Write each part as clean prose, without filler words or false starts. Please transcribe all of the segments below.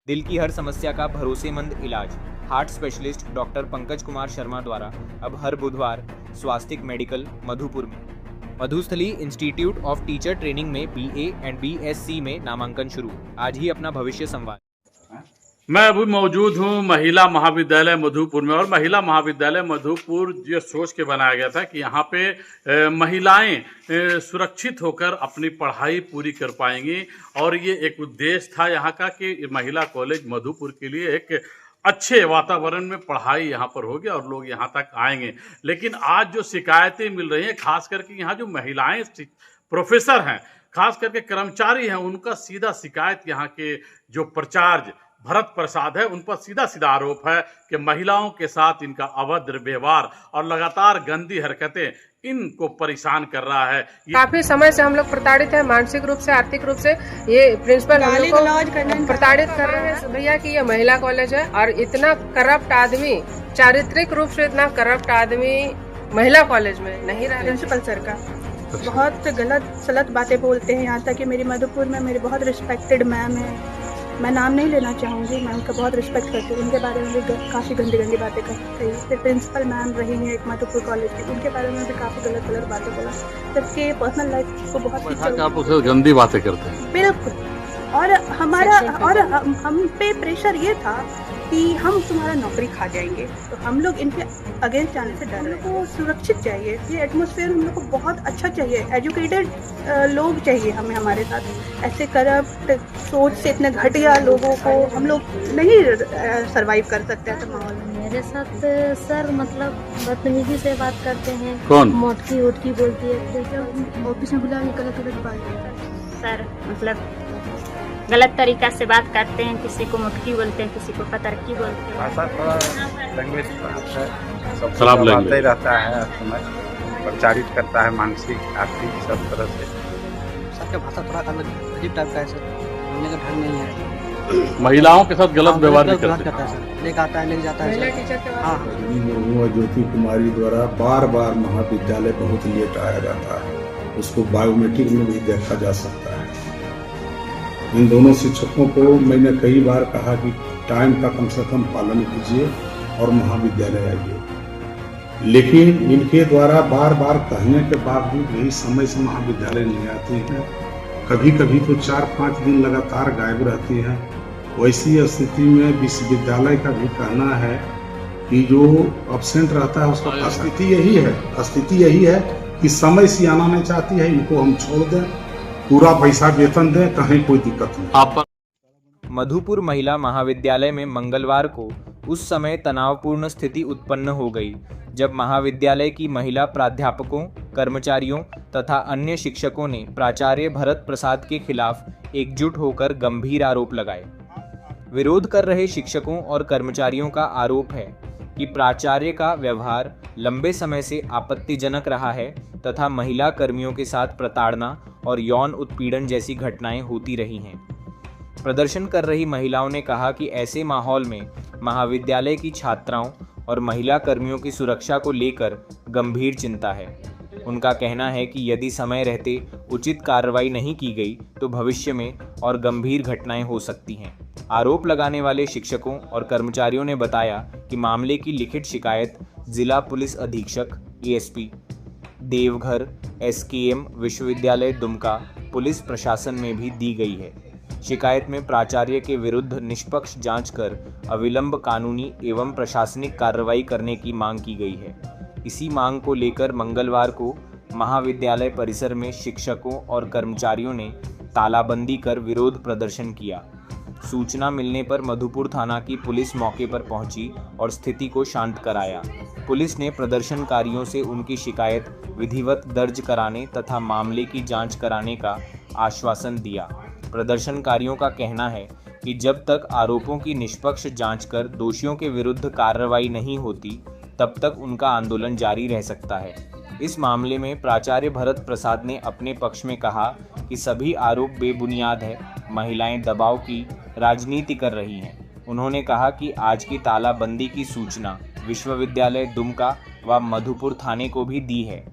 दिल की हर समस्या का भरोसेमंद इलाज heart specialist doctor Pankaj Kumar Sharma द्वारा अब हर बुधवार स्वास्तिक मेडिकल मधुपुर में। Madhusthali institute of teacher training में BA एंड BSc में नामांकन शुरू। आज ही अपना भविष्य संवाद। मैं अभी मौजूद हूँ महिला महाविद्यालय मधुपुर में। और महिला महाविद्यालय मधुपुर ये सोच के बनाया गया था कि यहाँ पे महिलाएं सुरक्षित होकर अपनी पढ़ाई पूरी कर पाएंगी। और ये एक उद्देश्य था यहाँ का कि महिला कॉलेज मधुपुर के लिए एक अच्छे वातावरण में पढ़ाई यहाँ पर होगी और लोग यहाँ तक आएंगे। लेकिन आज जो शिकायतें मिल रही हैं, खास करके यहाँ जो महिलाएं प्रोफेसर हैं, खास करके कर्मचारी हैं, उनका सीधा शिकायत यहाँ के जो प्राचार्य भरत प्रसाद है उन पर सीधा सीधा आरोप है कि महिलाओं के साथ इनका अभद्र व्यवहार और लगातार गंदी हरकतें इनको परेशान कर रहा है। काफी समय से हम लोग प्रताड़ित हैं, मानसिक रूप से, आर्थिक रूप से। ये प्रिंसिपल हम लोग को प्रताड़ित कर रहे हैं भैया कि ये महिला कॉलेज है और इतना करप्ट आदमी, चारित्रिक रूप से इतना करप्ट आदमी महिला कॉलेज में नहीं रहा। प्रिंसिपल सर का बहुत गलत सलत बातें बोलते हैं। यहाँ तक कि मेरी मधुपुर में मेरी बहुत रिस्पेक्टेड मैम है, मैं नाम नहीं लेना चाहूँगी, मैं उनका बहुत रिस्पेक्ट करती हूँ। उनके बारे में भी काफ़ी गंदी बातें कही। फिर प्रिंसिपल मैम रही हैं एक मधुपुर कॉलेज की, उनके बारे में भी काफ़ी गलत बातें बोला, जबकि पर्सनल लाइफ को बहुत आप उससे गंदी बातें करते हैं। बिल्कुल। और हमारा और हम पे प्रेशर ये था कि हम तुम्हारा नौकरी खा जाएंगे, तो हम लोग इनके अगेंस्ट जाने से डर रहे हैं। तो सुरक्षित चाहिए, ये एटमॉस्फेयर हम लोग को बहुत अच्छा चाहिए, एजुकेटेड लोग चाहिए हमें हमारे साथ। ऐसे करप्ट सोच से इतने घटिया लोगों को हम लोग नहीं सरवाइव कर सकते ऐसे माहौल में। मेरे साथ सर मतलब बदतमीजी से बात करते हैं। कौन? मोटकी उटकी बोलती है, ऑफिस में बुला के गलत बात। सर मतलब गलत तरीका से बात करते हैं, किसी को मुटकी बोलते हैं, किसी को पतरकी बोलते हैं। भाषा थोड़ा लैंग्वेज खराब ही रहता है, समय प्रचारित करता है मानसिक आर्थिक सब तरह से। सबका भाषा थोड़ा अलग अजीब टाइप का है सर, बोलने का ढंग नहीं है। महिलाओं के साथ गलत व्यवहार भी करते करता है सर, लेके आता है, लेके जाता है। हाँ, ज्योति कुमारी द्वारा बार बार महाविद्यालय बहुत लेट आया जाता है, उसको बायोमेट्रिक में भी देखा जा सकता है। इन दोनों शिक्षकों को मैंने कई बार कहा कि टाइम का कम से कम पालन कीजिए और महाविद्यालय आइए, लेकिन इनके द्वारा बार बार कहने के बावजूद यही समय से महाविद्यालय नहीं आती हैं। कभी कभी तो 4-5 दिन लगातार गायब रहती हैं। वैसी स्थिति में विश्वविद्यालय का भी कहना है कि जो अब्सेंट रहता है उसका स्थिति यही है कि समय से आना नहीं चाहती है, इनको हम छोड़ दें, पूरा पैसा वेतन दें, कहीं कोई दिक्कत नहीं। मधुपुर महिला महाविद्यालय में मंगलवार को उस समय तनावपूर्ण स्थिति उत्पन्न हो गई जब महाविद्यालय की महिला प्राध्यापकों, कर्मचारियों तथा अन्य शिक्षकों ने प्राचार्य भरत प्रसाद के खिलाफ एकजुट होकर गंभीर आरोप लगाए। विरोध कर रहे शिक्षकों और कर्मचारियों का आरोप है कि प्राचार्य का व्यवहार लंबे समय से आपत्तिजनक रहा है तथा महिला कर्मियों के साथ प्रताड़ना और यौन उत्पीड़न जैसी घटनाएं होती रही हैं। प्रदर्शन कर रही महिलाओं ने कहा कि ऐसे माहौल में महाविद्यालय की छात्राओं और महिला कर्मियों की सुरक्षा को लेकर गंभीर चिंता है। उनका कहना है कि यदि समय रहते उचित कार्रवाई नहीं की गई तो भविष्य में और गंभीर घटनाएं हो सकती हैं। आरोप लगाने वाले शिक्षकों और कर्मचारियों ने बताया कि मामले की लिखित शिकायत जिला पुलिस अधीक्षक ASP देवघर, SKM विश्वविद्यालय दुमका, पुलिस प्रशासन में भी दी गई है। शिकायत में प्राचार्य के विरुद्ध निष्पक्ष जांच कर अविलंब कानूनी एवं प्रशासनिक कार्रवाई करने की मांग की गई है। इसी मांग को लेकर मंगलवार को महाविद्यालय परिसर में शिक्षकों और कर्मचारियों ने तालाबंदी कर विरोध प्रदर्शन किया। सूचना मिलने पर मधुपुर थाना की पुलिस मौके पर पहुंची और स्थिति को शांत कराया। पुलिस ने प्रदर्शनकारियों से उनकी शिकायत विधिवत दर्ज कराने तथा मामले की जांच कराने का आश्वासन दिया। प्रदर्शनकारियों का कहना है कि जब तक आरोपों की निष्पक्ष जांच कर दोषियों के विरुद्ध कार्रवाई नहीं होती तब तक उनका आंदोलन जारी रह सकता है। इस मामले में प्राचार्य भरत प्रसाद ने अपने पक्ष में कहा कि सभी आरोप बेबुनियाद है, महिलाएं दबाव की राजनीति कर रही हैं। उन्होंने कहा कि आज की तालाबंदी की सूचना विश्वविद्यालय दुमका व मधुपुर थाने को भी दी है,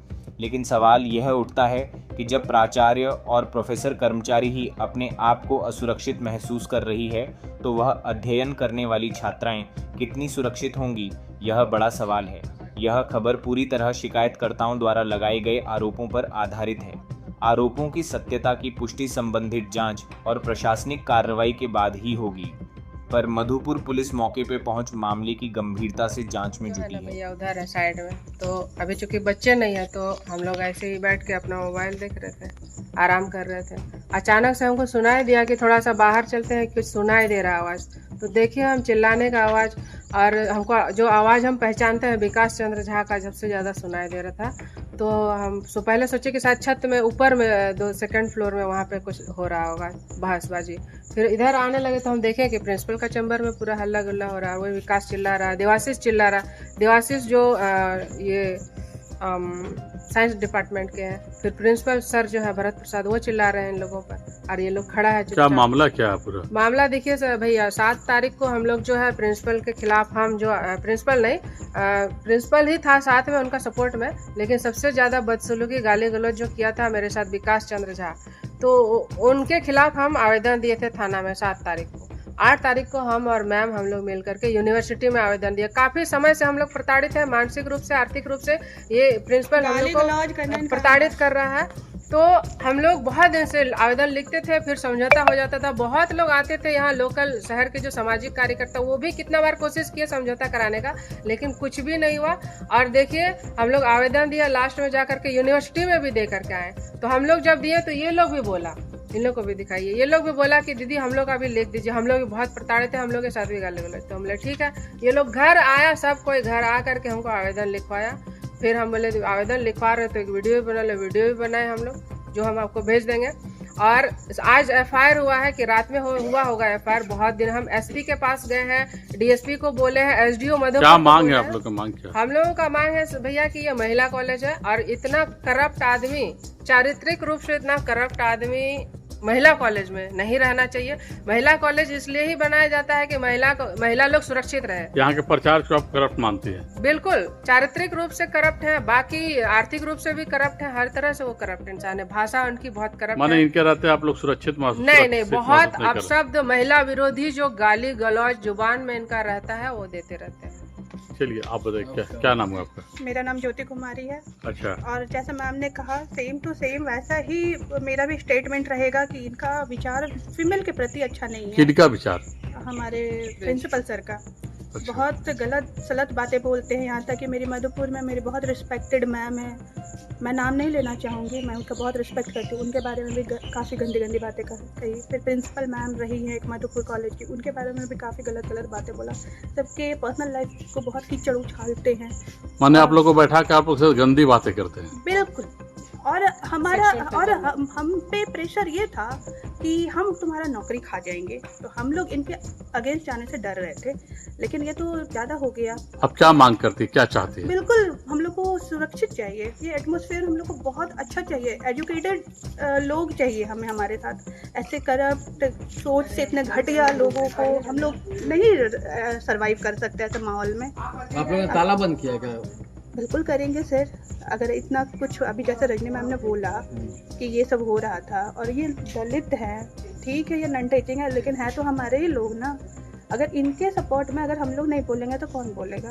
लेकिन सवाल यह उठता है कि जब प्राचार्य और प्रोफेसर कर्मचारी ही अपने आप को असुरक्षित महसूस कर रही है तो वह अध्ययन करने वाली छात्राएं कितनी सुरक्षित होंगी, यह बड़ा सवाल है। यह खबर पूरी तरह शिकायतकर्ताओं द्वारा लगाए गए आरोपों पर आधारित है। आरोपों की सत्यता की पुष्टि संबंधित जांच और प्रशासनिक कार्रवाई के बाद ही होगी, पर मधुपुर पुलिस मौके पे पहुंच मामले की गंभीरता से जांच में जुटी है। भैया उधर है साइड में, तो अभी चूंकि बच्चे नहीं है तो हम लोग ऐसे ही बैठ के अपना मोबाइल देख रहे थे, आराम कर रहे थे। अचानक से हमको सुनाई दिया कि थोड़ा सा बाहर चलते हैं, कुछ सुनाई दे रहा आवाज़। तो देखिए हम चिल्लाने का आवाज़, और हमको जो आवाज़ हम पहचानते हैं विकास चंद्र झा का सबसे ज़्यादा सुनाई दे रहा था। तो हम पहले सोचे कि शायद छत में ऊपर में सेकंड फ्लोर में वहाँ पे कुछ हो रहा होगा बहसबाजी। फिर इधर आने लगे तो हम देखें कि प्रिंसिपल का चैम्बर में पूरा हल्ला गुल्ला हो रहा है। वही विकास चिल्ला रहा है, देवाशीष चिल्ला रहा है। देवाशीष जो ये साइंस डिपार्टमेंट के हैं। फिर प्रिंसिपल सर जो है भरत प्रसाद, वो चिल्ला रहे हैं इन लोगों पर, और ये लोग खड़ा है। क्या मामला क्या है पूरा? मामला देखिए सर भैया, 7 तारीख को हम लोग जो है प्रिंसिपल के खिलाफ, हम जो प्रिंसिपल नहीं, प्रिंसिपल ही था साथ में उनका सपोर्ट में, लेकिन सबसे ज़्यादा बदसलूकी गाली गलौज जो किया था मेरे साथ विकास चंद्र झा, तो उनके खिलाफ हम आवेदन दिए थे थाना में 7 तारीख को। 8 तारीख को हम और मैम हम लोग मिल करके यूनिवर्सिटी में आवेदन दिया। काफ़ी समय से हम लोग प्रताड़ित है, मानसिक रूप से, आर्थिक रूप से। ये प्रिंसिपल हम लोग को प्रताड़ित कर रहा है। तो हम लोग बहुत दिन से आवेदन लिखते थे, फिर समझौता हो जाता था। बहुत लोग आते थे यहाँ, लोकल शहर के जो सामाजिक कार्यकर्ता, वो भी कितना बार कोशिश किए समझौता कराने का, लेकिन कुछ भी नहीं हुआ। और देखिए हम लोग आवेदन दिया, लास्ट में जा करके यूनिवर्सिटी में भी दे करके आए। तो हम लोग जब दिए तो ये लोग भी बोला, इन लोग को भी दिखाइए, ये लोग भी बोला कि दीदी हम लोग का भी लिख दीजिए, हम लोग भी बहुत प्रताड़ित थे, हम लोग के साथ भी गाली गलौज। तो हम बोले ठीक है। ये लोग घर आया, सब कोई घर आ करके हमको आवेदन लिखवाया। फिर हम बोले आवेदन लिखवा रहे तो एक वीडियो भी बना लो, वीडियो भी बनाए हम लोग, जो हम आपको भेज देंगे। और आज एफआईआर हुआ है कि रात में हुआ होगा एफआईआर। बहुत दिन हम एसपी के पास गए हैं, डीएसपी को बोले हैं, एसडीओ मधुपुर। क्या मांग है आप लोग का? मांग क्या? हम लोगों का मांग है भैया कि ये महिला कॉलेज है, और इतना करप्ट आदमी, चारित्रिक रूप से इतना करप्ट आदमी महिला कॉलेज में नहीं रहना चाहिए। महिला कॉलेज इसलिए ही बनाया जाता है कि महिला लोग सुरक्षित रहे। यहाँ के प्रचार को आप करप्ट मानती है? बिल्कुल, चारित्रिक रूप से करप्ट है, बाकी आर्थिक रूप से भी करप्ट है, हर तरह से वो करप्ट इंसान है। भाषा उनकी बहुत करप्ट माने है। इनके रहते आप लोग सुरक्षित महसूस? नहीं, बहुत अपशब्द, महिला विरोधी जो गाली गलौज जुबान में इनका रहता है वो देते रहते हैं। चलिए आप बताइए, क्या नाम है आपका? मेरा नाम ज्योति कुमारी है। अच्छा। और जैसा मैम ने कहा सेम टू सेम वैसा ही मेरा भी स्टेटमेंट रहेगा कि इनका विचार फीमेल के प्रति अच्छा नहीं है। किनका विचार? हमारे प्रिंसिपल सर का। अच्छा। बहुत गलत सलत बातें बोलते हैं। यहाँ तक कि मेरी मधुपुर में मेरी बहुत रिस्पेक्टेड मैम है, मैं नाम नहीं लेना चाहूँगी, मैं उनका बहुत रिस्पेक्ट करती हूँ, उनके बारे में भी काफ़ी गंदी गंदी बातें कही। फिर प्रिंसिपल मैम रही है एक मधुपुर कॉलेज की, उनके बारे में भी काफ़ी गलत बातें बोला। सबके पर्सनल लाइफ को बहुत कीचड़ उछालते हैं। माने आप लोग को बैठा के आप लोग से गंदी बातें करते हैं? बिल्कुल। और हमारा और हम पे प्रेशर ये था कि हम तुम्हारा नौकरी खा जाएंगे, तो हम लोग इनके अगेंस्ट जाने से डर रहे थे, लेकिन ये तो ज़्यादा हो गया। अब क्या मांग करती है, क्या चाहती है? बिल्कुल, हम लोग को सुरक्षित चाहिए, ये एटमॉस्फेयर हम लोग को बहुत अच्छा चाहिए, एजुकेटेड लोग चाहिए हमें हमारे साथ। ऐसे करप्ट सोच से इतने घटिया लोगों को हम लोग नहीं सर्वाइव कर सकते ऐसे माहौल में। आप लोगों ने ताला बंद किया क्या? बिल्कुल करेंगे सर, अगर इतना कुछ अभी जैसे रजनी मैम ने बोला कि ये सब हो रहा था, और ये दलित है, ठीक है, ये नॉन टीचिंग है, लेकिन है तो हमारे ही लोग ना। अगर इनके सपोर्ट में अगर हम लोग नहीं बोलेंगे तो कौन बोलेगा?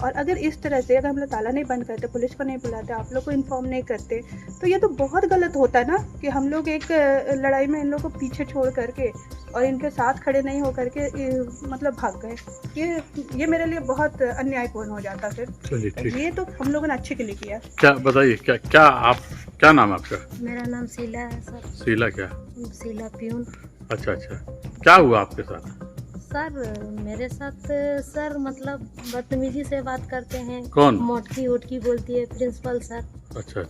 और अगर इस तरह से अगर हम लोग ताला नहीं बंद करते, पुलिस को नहीं बुलाते, आप लोग को इन्फॉर्म नहीं करते, तो ये तो बहुत गलत होता है ना कि हम लोग एक लड़ाई में इन लोग को पीछे छोड़ करके और इनके साथ खड़े नहीं हो करके मतलब भाग गए। ये मेरे लिए बहुत अन्यायपूर्ण हो जाता फिर। ये तो हम लोगों ने अच्छे के लिए किया। क्या बताइए, क्या नाम है आपका? मेरा नाम शीला है सर। शीला क्या? शीला प्यून। अच्छा। क्या हुआ आपके साथ? सर मेरे साथ सर मतलब बदतमीजी से बात करते हैं। कौन? मोटकी उटकी बोलती है प्रिंसिपल सर। अच्छा।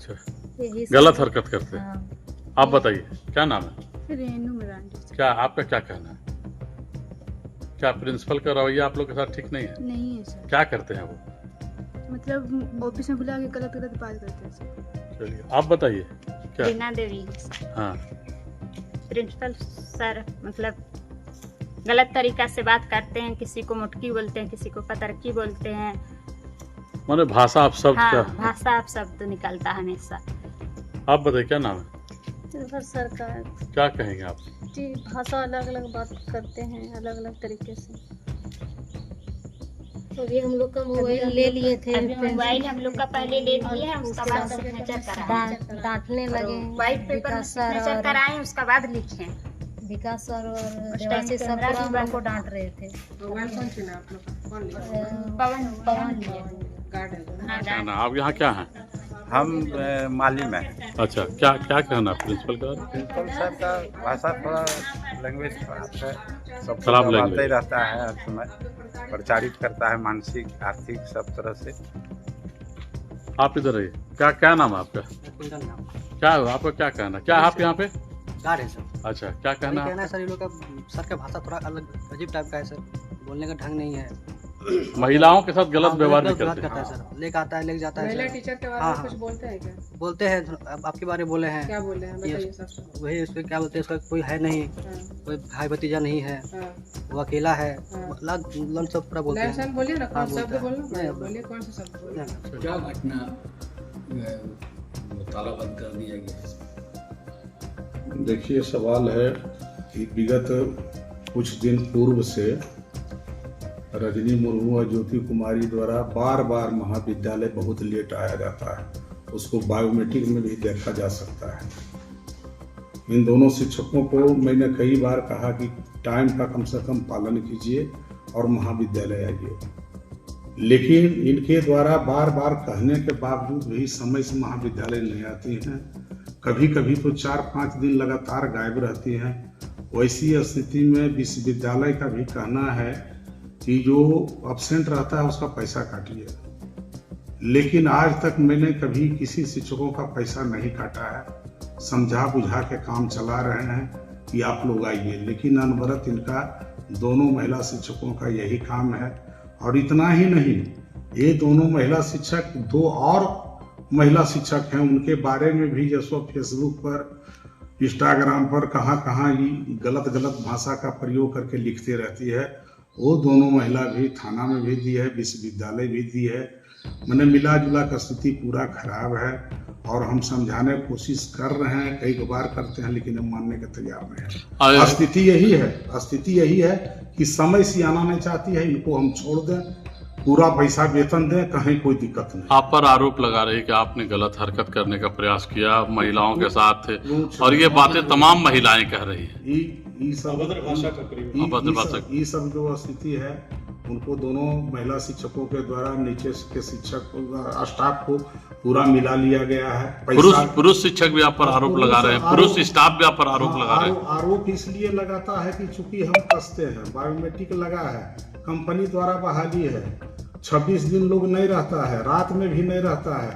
यही गलत हरकत करते हैं। हाँ। आप बताइए, क्या नाम है? रेनू मरांडी। क्या आपका क्या कहना है? क्या प्रिंसिपल का रवैया आप लोग के साथ ठीक नहीं है? नहीं है सर। क्या करते हैं वो? मतलब ऑफिस में बुला के गलत बात करते हैं सर। चलिए आप बताइए क्या? रीना देवी। हाँ। प्रिंसिपल सर मतलब गलत तरीका से बात करते हैं, किसी को मुटकी बोलते हैं, किसी को पतरकी बोलते हैं। माने भाषा आप शब्द हाँ, का? भाषा आप शब्द निकलता हमेशा। आप बताइए क्या नाम है? सरकार क्या कहेंगे आप? जी, भाषा अलग अलग बात करते हैं, अलग अलग तरीके से। अभी हम लोग का मोबाइल ले लिए थे, मोबाइल हम लोग का पहले ले लिए हैं, उसका बाद सिग्नेचर कराए, डांटने लगे। व्हाइट पेपर में सिग्नेचर कराएं, उसका बाद लिखें। विकास सर और देवाशीष सर पूरा हम लोग को डांट रहे थे। मोबाइल कौन सी ना आप लोग का? कौन लिया? पवन लिए गार्ड है। क्या ना, आप यहाँ क्या हैं? हम माली में। अच्छा, क्या क्या कहना प्रिंसिपल का? प्रिंसिपल सर का भाषा थोड़ा लैंग्वेज खराब है, सब खराब दबाता लैंग्वेज ही रहता है हर समय, प्रचारित करता है मानसिक आर्थिक सब तरह से। आप इधर रहिए। क्या क्या नाम है आपका? कुंदन नाम। क्या आपका क्या कहना? क्या आप यहाँ पे? गार्ड है सर। अच्छा, क्या कहना? कहना है सर, ये लोग का सर का भाषा थोड़ा अलग अजीब टाइप का है सर, बोलने का ढंग नहीं है। महिलाओं के साथ गलत व्यवहार भी गलत करते करता है सर, लेके आता है, लेके जाता है महिला सर। टीचर के बारे हाँ, में कुछ बोलते हैं क्या? बोलते हैं, आपके बारे में बोले हैं। क्या बोले हैं बताइए सब। वही उसको क्या बोलते हैं, उसका कोई है नहीं, हाँ, कोई भाई भतीजा नहीं है, हाँ। वो अकेला है, हाँ। लन सब पूरा बोलते लैंड हैं। बोलिए ना, कौन शब्द बोलता है। बोलना नहीं, बोलिए, कौन सा शब्द बोलिए? क्या घटना तालाबंद कर दिया गया? देखिए, सवाल है कि विगत कुछ दिन पूर्व से रजनी मुर्मू और ज्योति कुमारी द्वारा बार बार महाविद्यालय बहुत लेट आया जाता है, उसको बायोमेट्रिक में भी देखा जा सकता है। इन दोनों शिक्षकों को मैंने कई बार कहा कि टाइम का कम से कम पालन कीजिए और महाविद्यालय आइए, लेकिन इनके द्वारा बार बार कहने के बावजूद भी समय से महाविद्यालय नहीं आती हैं। कभी कभी तो 4-5 दिन लगातार गायब रहती हैं। वैसी स्थिति में विश्वविद्यालय का भी कहना है कि जो अब्सेंट रहता है उसका पैसा काटिए, लेकिन आज तक मैंने कभी किसी शिक्षकों का पैसा नहीं काटा है। समझा बुझा के काम चला रहे हैं कि आप लोग आइए, लेकिन अनवरत इनका दोनों महिला शिक्षकों का यही काम है। और इतना ही नहीं, ये दोनों महिला शिक्षक, 2 और महिला शिक्षक हैं, उनके बारे में भी जैसो फेसबुक पर, इंस्टाग्राम पर कहाँ कहाँ ये गलत भाषा का प्रयोग करके लिखते रहती है। वो दोनों महिला भी थाना में भी दी है, विश्वविद्यालय भी दी है। मैंने मिला जुला का स्थिति पूरा खराब है और हम समझाने की कोशिश कर रहे हैं, कई बार करते हैं, लेकिन हम मानने के तैयार नहीं है। स्थिति यही है कि समय से आना नहीं चाहती है, इनको हम छोड़ दें, पूरा पैसा वेतन दें, कहीं कोई दिक्कत नहीं। आप पर आरोप लगा रहे कि आपने गलत हरकत करने का प्रयास किया महिलाओं के साथ, और ये बातें तमाम महिलाएं कह रही हैं। ये सब जो स्थिति है, उनको दोनों महिला शिक्षकों के द्वारा नीचे के शिक्षक स्टाफ को पूरा मिला लिया गया है। पुरुष शिक्षक भी आप पर आरोप लगा रहे हैं, पुरुष स्टाफ भी आप पर आरोप लगा रहे हैं। आरोप इसलिए लगाता है कि चूंकि हम कसते हैं, बायोमेट्रिक लगा है, कंपनी द्वारा बहाली है, 26 दिन लोग नहीं रहता है, रात में भी नहीं रहता है,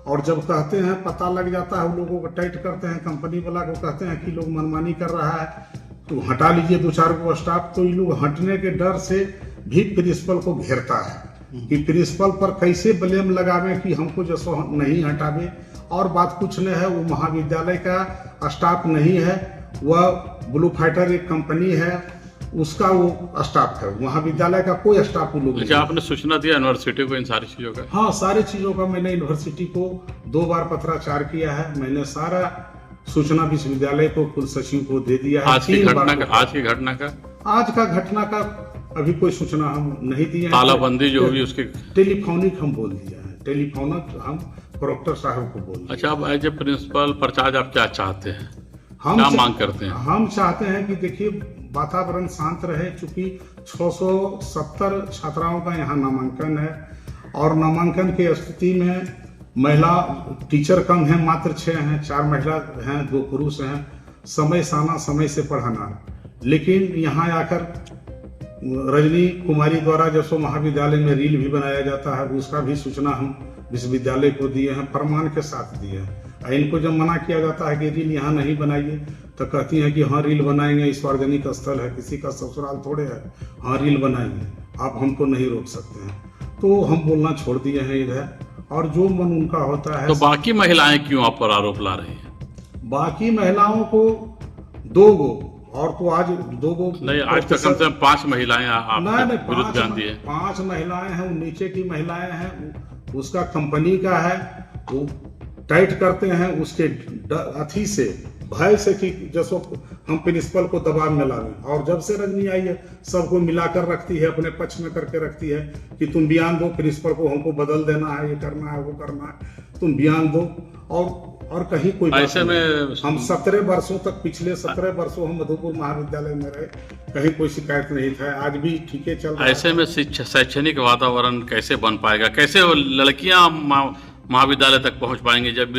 और जब कहते हैं पता लग जाता है, उन लोगों को टाइट करते हैं, कंपनी वाला को कहते हैं कि लोग मनमानी कर रहा है तो हटा लीजिए 2-4 को स्टाफ। तो ये लोग हटने के डर से भी प्रिंसिपल को घेरता है कि प्रिंसिपल पर कैसे ब्लेम लगावे कि हमको जैसो नहीं हटावे। और बात कुछ नहीं है, वो महाविद्यालय का स्टाफ नहीं है, वह ब्लू फाइटर एक कंपनी है, उसका वो स्टाफ है, महाविद्यालय का कोई स्टाफ वो लोग। अच्छा, आपने सूचना दिया यूनिवर्सिटी को इन सारी चीजों का? हाँ, सारी चीजों का मैंने यूनिवर्सिटी को 2 बार पत्राचार किया है। मैंने सारा सूचना विश्वविद्यालय को, कुल सचिव को दे दिया है। आज की घटना का अभी कोई सूचना हम नहीं दिए। तालाबंदी जो हुई उसकी टेलीफोनिक हम बोल दिया है, टेलीफोनिक हम प्रोक्टर साहब को बोल दिया। अच्छा, अब एज ए प्रिंसिपल प्रचार्ज आप क्या चाहते हैं, क्या मांग करते हैं? हम चाहते हैं कि देखिए वातावरण शांत रहे, चूंकि 670 छात्राओं का यहाँ नामांकन है और नामांकन की स्थिति में महिला टीचर कम है, मात्र 6 हैं, 4 महिला हैं, 2 पुरुष हैं। समय से आना, समय से पढ़ाना, लेकिन यहाँ आकर रजनी कुमारी द्वारा जैसो महाविद्यालय में रील भी बनाया जाता है, उसका भी सूचना हम विश्वविद्यालय को दिए हैं, प्रमाण के साथ दिए हैं। इनको जब मना किया जाता है कि रील यहाँ नहीं बनाइए, तो कहती हैं कि हाँ रील बनाएंगे, सार्वजनिक स्थल है, किसी का ससुराल थोड़े है, हाँ रील बनाएंगे, आप हमको नहीं रोक सकते हैं। तो हम बोलना छोड़ दिए हैं इधर, और जो मन उनका होता है। तो बाकी महिलाएं क्यों आप पर आरोप ला रही हैं? बाकी महिलाओं को 2 गो, और तो आज 2 गो नहीं, आज तक कम से कम 5 महिलाएं आपके विरुद्ध बयान दिए। 5 महिलाएं हैं, नीचे की महिलाएं हैं, उसका कंपनी का है, वो टाइट करते हैं उसके अथी से, भय से कि जैसो हम प्रिंसिपल को दबाव में लावें। और जब से रजनी आई है सबको मिलाकर रखती है, अपने पक्ष में करके रखती है कि तुम बयान दो, प्रिंसिपल को हमको बदल देना है, ये करना है, वो करना है, तुम बयान दो। और कहीं कोई ऐसे में हम 17 वर्षों तक, पिछले 17 वर्षों हम मधुपुर महाविद्यालय में रहे, कहीं कोई शिकायत नहीं था। आज भी ठीक है चल रहा है। ऐसे में शैक्षणिक वातावरण कैसे बन पाएगा, कैसे वो लड़कियां महाविद्यालय तक पहुंच पाएंगे जब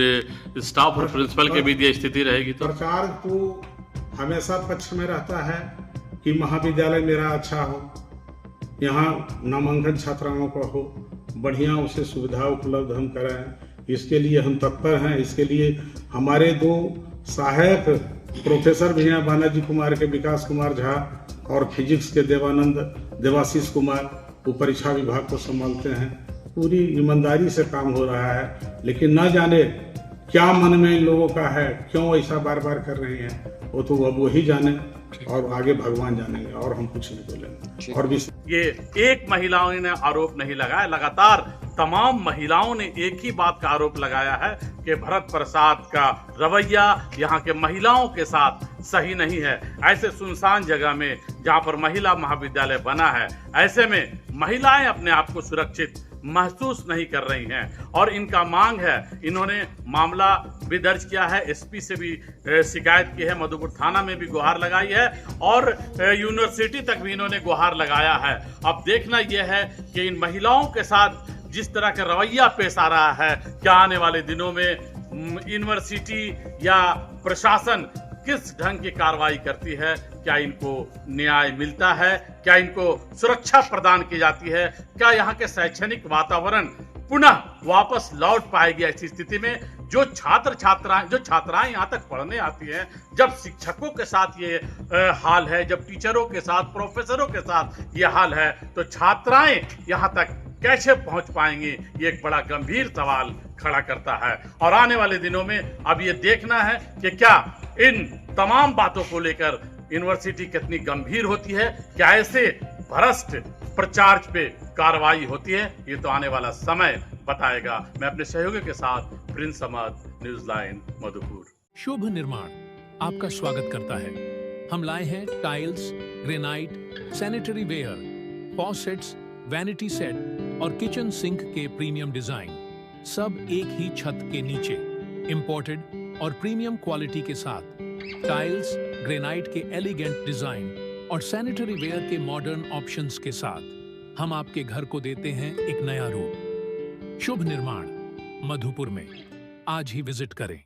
स्टाफ और प्रिंसिपल के बीच ये स्थिति रहेगी? तो सरकार तो हमेशा पक्ष में रहता है कि महाविद्यालय मेरा अच्छा हो, यहाँ नामांकन छात्राओं का हो, बढ़िया उसे सुविधा उपलब्ध हम कराएं, इसके लिए हम तत्पर हैं। इसके लिए हमारे 2 सहायक प्रोफेसर भी हैं, बालाजी कुमार के विकास कुमार झा और फिजिक्स के देवाशीष कुमार, वो परीक्षा विभाग को संभालते हैं। पूरी ईमानदारी से काम हो रहा है, लेकिन न जाने क्या मन में इन लोगों का है, क्यों ऐसा बार बार कर रही हैं, वो तो अब वही जाने और आगे भगवान जानेंगे, और हम कुछ नहीं बोलेंगे। और भी ये एक महिलाओं ने आरोप नहीं लगाया, लगातार तमाम महिलाओं ने एक ही बात का आरोप लगाया है कि भरत प्रसाद का रवैया यहाँ के महिलाओं के साथ सही नहीं है। ऐसे सुनसान जगह में जहाँ पर महिला महाविद्यालय बना है, ऐसे में महिलाएं अपने आप को सुरक्षित महसूस नहीं कर रही हैं और इनका मांग है। इन्होंने मामला भी दर्ज किया है, एसपी से भी शिकायत की है, मधुपुर थाना में भी गुहार लगाई है और यूनिवर्सिटी तक भी इन्होंने गुहार लगाया है। अब देखना यह है कि इन महिलाओं के साथ जिस तरह का रवैया पेश आ रहा है, क्या आने वाले दिनों में यूनिवर्सिटी या प्रशासन किस ढंग की कार्रवाई करती है, क्या इनको न्याय मिलता है, क्या इनको सुरक्षा प्रदान की जाती है, क्या यहाँ के शैक्षणिक वातावरण पुनः वापस लौट पाएगी। ऐसी स्थिति में जो छात्राएं यहाँ तक पढ़ने आती हैं, जब शिक्षकों के साथ ये हाल है, जब टीचरों के साथ, प्रोफेसरों के साथ ये हाल है, तो छात्राएं यहाँ तक कैसे पहुंच पाएंगी, ये एक बड़ा गंभीर सवाल खड़ा करता है। और आने वाले दिनों में अब ये देखना है कि क्या इन तमाम बातों को लेकर यूनिवर्सिटी कितनी गंभीर होती है, क्या ऐसे भ्रष्ट प्रचार पे कार्रवाई होती है, ये तो आने वाला समय बताएगा। मैं अपने सहयोगी के साथ प्रिंस अहमद, न्यूज लाइन मधुपुर। शुभ निर्माण आपका स्वागत करता है। हम लाए हैं tiles, granite, sanitary ware, faucets, vanity set और किचन सिंक के प्रीमियम डिजाइन, सब एक ही छत के नीचे, इंपोर्टेड और प्रीमियम क्वालिटी के साथ। टाइल्स, ग्रेनाइट के एलिगेंट डिजाइन और सैनिटरी वेयर के मॉडर्न ऑप्शंस के साथ हम आपके घर को देते हैं एक नया रूप। शुभ निर्माण मधुपुर में आज ही विजिट करें।